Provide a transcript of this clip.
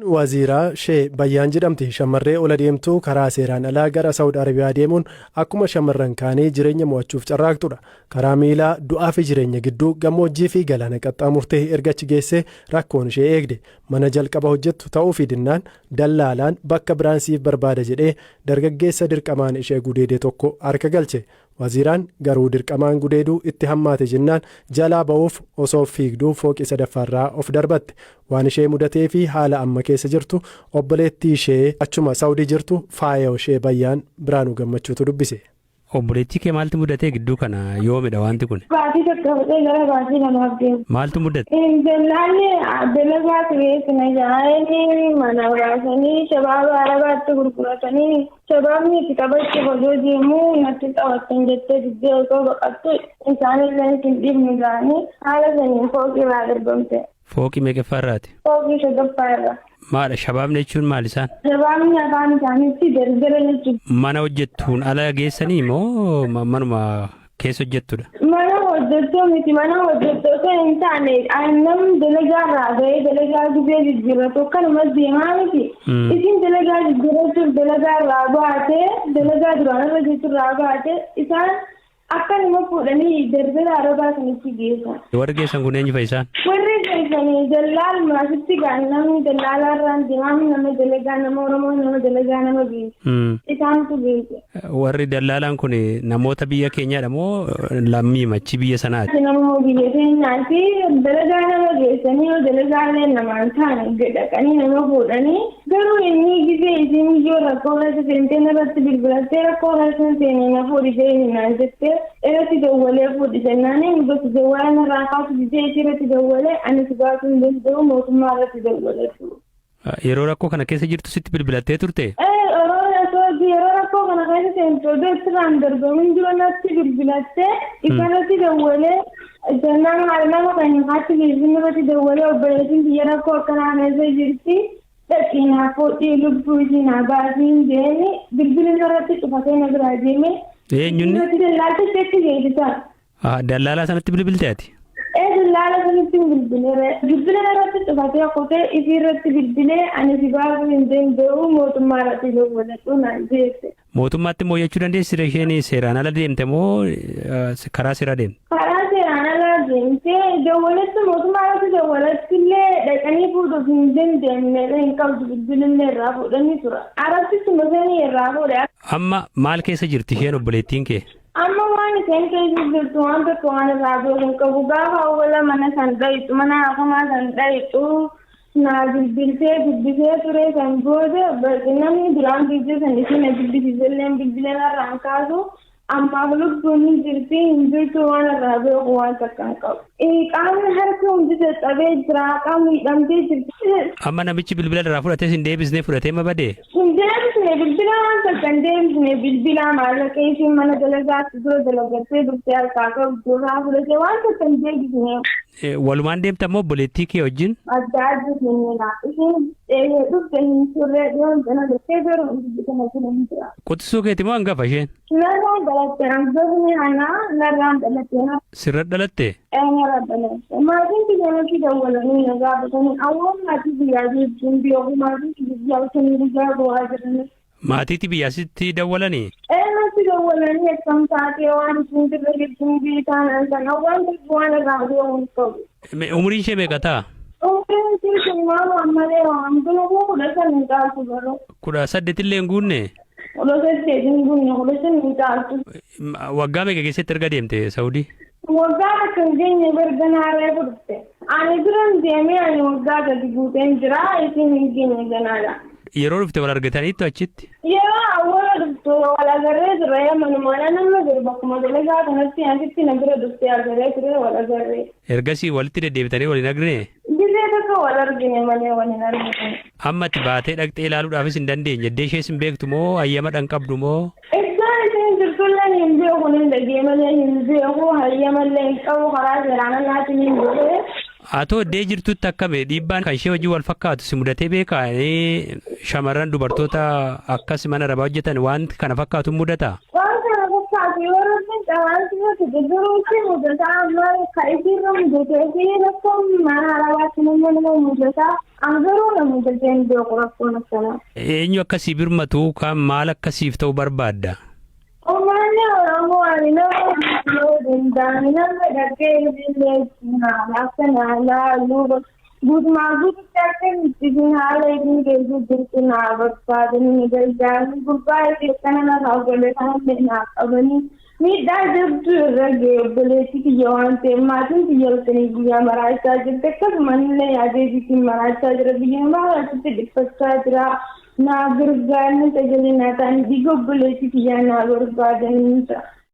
Waziiraa Shee Bayyaan jedhamti shamarree ol adeemtuu karaa seeraan alaa gara Saawud Arabiyaa deemuun akkuma shamarran kaanii jireenya mo'achuuf carraaqxudha. Karaa miilaa du'aa fi jireenya gidduu gammoojjii fi galaana qaxxaamurtee erga achi geessee rakkoon ishee eegde. Mana jalqaba hojjettu ta'uu fi dinnaan dallaalaan bakka biraan siif barbaada jedhee dargaggeessa dirqamaan ishee gudeede tokko harka galche. Waziiraan garuu dirqamaan gudeeduu itti hammaate jennaan jalaa ba'uuf osoo fiigduu fooqii sadaffaarraa of darbatte. Waan ishee mudatee fi haala amma keessa jirtu obboleettii ishee achuma Saawudii jirtu faaya ishee Bayyaan Biraanuu Gammachuutu dubbise. Obboleettii kee maaltu mudatee gidduu kana yoomidha wanti kun? Baasii tokkofatee gara baasii lamaaf deemu. Maaltu mudate? Dallaalli dalagaa tureessina jaayanii mana baasanii shabaaba arabaatti gurguratanii shabaabni itti qabachuuf hojii deemuu natti qabattan jettee diddee osoo baqattu isaanillee hin dhibnu ga'anii haala saniin fooqii irraa darbamte. Fooqii meeqaffaarraati? Fooqii sadaffaarra. Maadha shabaabni jechuun maal isaan? Shabaabni afaan isaaniitti daldala jechuudha. Mana hojjettuun ala geessanii moo manuma keessa hojjettudha? Mana hojjettoo miti mana hojjettoota hin taane namni dalagaarraa bahee dalagaa gubee jijjiirratu akkanumas deemaa miti. Isin dalagaa jijjiirrachuuf dalagaarraa baatee dalagaa duraan irra jirturraa baatee isaan akkanuma fuudhanii daldala arabaa sanitti geessan. Warri geessan kun eenyu fa'i isaan? Warri geessanii dallaal maasitti gaan namni dallaalaarraan deemaa nama dalagaa nama Oromoo nama dalagaa nama geessu. Isaantu geesse. Warri dallaalaan kun namoota biyya keenyaadha moo lammii machi biyya sanaati? Namoota biyya keenyaati dalagaa nama geessanii yoo dalagaalee namaan taane dhaqanii nama fuudhanii garuu inni gisee isin iyyoo rakkoo keessa seentee irratti bilbilattee rakkoo keessa seenee na fuudhitee hinaan jettee irratti dawwalee fuudhisannaan gosa dawwaa irraa kaasu gisee irratti dawwalee ani si baasuu hin danda'u mootummaa irratti dawwalee. Yeroo rakkoo kana keessa jirtu sitti bilbilattee turte? Yeroo rakkoo kana keessa seentu irraan darbamuun jiru natti bilbilattee isarratti dawwalee jennaan haala nama kan haati bilbilin irratti dawwalee obboleettiin biyya rakkoo akkanaa keessa jirti dhaqinaa fuudhii lubbuu isin baasiin deemi bilbilin irratti cufatee na biraa deeme. Eenyuun? Dallaalti seetti geessisaa. Dallaalaa sanatti bilbiltee ati? Dallaala sanatti bilbilee bilbila irratti cufatee kutee isii irratti bilbilee ani si baasuu hin danda'u mootummaa irratti dawwaladhu naan jeesse. Mootummaatti immoo jechuu dandeessire isheen seeraan ala deemte moo karaa seeraa deemte? Karaa seeraan ala deemte dawwalattu mootummaa irratti dawwalattu illee dhaqanii fuudhuuf hin dandeenye hin qabdu bilbilillee irraa fuudhanii tura. Arabsitti tumasanii irraa fuudhe. Amma maal keessa jirti isheen obboleettiin kee? Amma waan isheen keessa jirtu waan tokko waan irraa beeku qabu gaafa awwaala mana san dhayitu mana hafamaa san dhayitu naa bilbiltee dubbisee ture san booda namni duraan bilbilan isheen dubbisiisellee bilbilan irraan kaasu ammaaf lubbuun hin jirti hin jirtu waan irraa beeku waan takka hin qabu. Qaamni harka hundi dadhabee jira qaamni hidhamtee jirti. Amma namichi bilbila irraa fudhatee hin deebisnee fudhatee ma badee? Hin deebisne bilbila waan takka hin deebisne bilbila maallaqa isheen mana dalagaatti dura dalagattee dursee harkaa qabdu irraa fudhatee waan takka hin deebisne. Walumaan deemta moo obboleettii kee wajjin? Adda adda keenyadha. Isheen dhufte hin turre dhiyoon sana dhuftee garuu hundi kana jira hin jira. Qotisuu keeti moo hangafa isheen? Narraan dhalatte hangafa hanaa narraan dhalatte. Sirra dhalatte? Narraan dhalatte. Maatiin kiyyaanatti dawwalanii na gaafatanii awwaan maatii biyyaa jechuun beeku maatiin biyyaa osoo biyyaa bu'aa jiranii. Maatiitti biyyaasitti dawwalanii? Natti dawwalanii akkam taatee waan isin dirra jirtuun biitaan sana waan waan irraa deemuun qabu. Umriin ishee meeqa ta'a? Umriin ishee shimmaan ammalee waan duruu 18 taatu garuu. 18 illee hin guunne? 18 hin guunne 18 taatu. Waggaa meeqa keessatti erga deemte Saawudii? Waggaa akka hin geenye garganaaree fudhatte. Ani duran deemee ani waggaa gadi guuteen jira isin hin geenye ganaadha. Yeroo dhufte wal argataniittu achitti? Yeroo awwaala dhuftu wal agarree ture manumaadhaan nama jiru bakkuma dalagaa kanatti asitti na bira dhuftee agarree ture wal agarree. Ergasii walitti deddeebitanii waliin argine? Gisee tokko wal argine malee waliin argine. Amma ati baatee dhaqxee ilaaluudhaafis hin dandeenye iddee ishees hin beektu moo hayyama dhan qabdu moo? Isaan isheen jirtullee hin beeku hin dhagee malee hin beeku hayyamallee hin qabu karaa seeraan alaatiin hin beekee. Atoo iddee jirtutti akkame dhiibbaan kan ishee wajjin wal fakkaatu si mudatee beekaa shamarran dubartoota akkas mana arabaa hojjetan waan kana fakkaatu mudata? Waan kana fakkaatu yoo rabbiin qabaansi Gurguruu mudataa amma kaifirra mudatee fi rakkoon mana alaatti nama mudataa angaruu na mudateen beeku rakkoon akkanaa. Eenyu akkasii birmatu kan maal akkasiif ta'u barbaadda? Uummanni Oromoo ani nama yoo danda'an nama dhaqee illee akka naalaa guutumaa guututti akka ittiin haala ittiin keessa jirtu naa barbaadanii gargaaranii gurbaa keessana naaf golee kan naa qabanii. Miidhaa jirtu irra ga'e obboleettii kiyya waan ta'eef maatiin kiyya halkanii guyyaa maraachaa jirti akkasumallee yaadee bitiin maraachaa jira biyya maraatti dhiphachaa jira naa gargaarni tajaajila naa ta'anii dhiiga obboleettii kiyyaa naa barbaadanii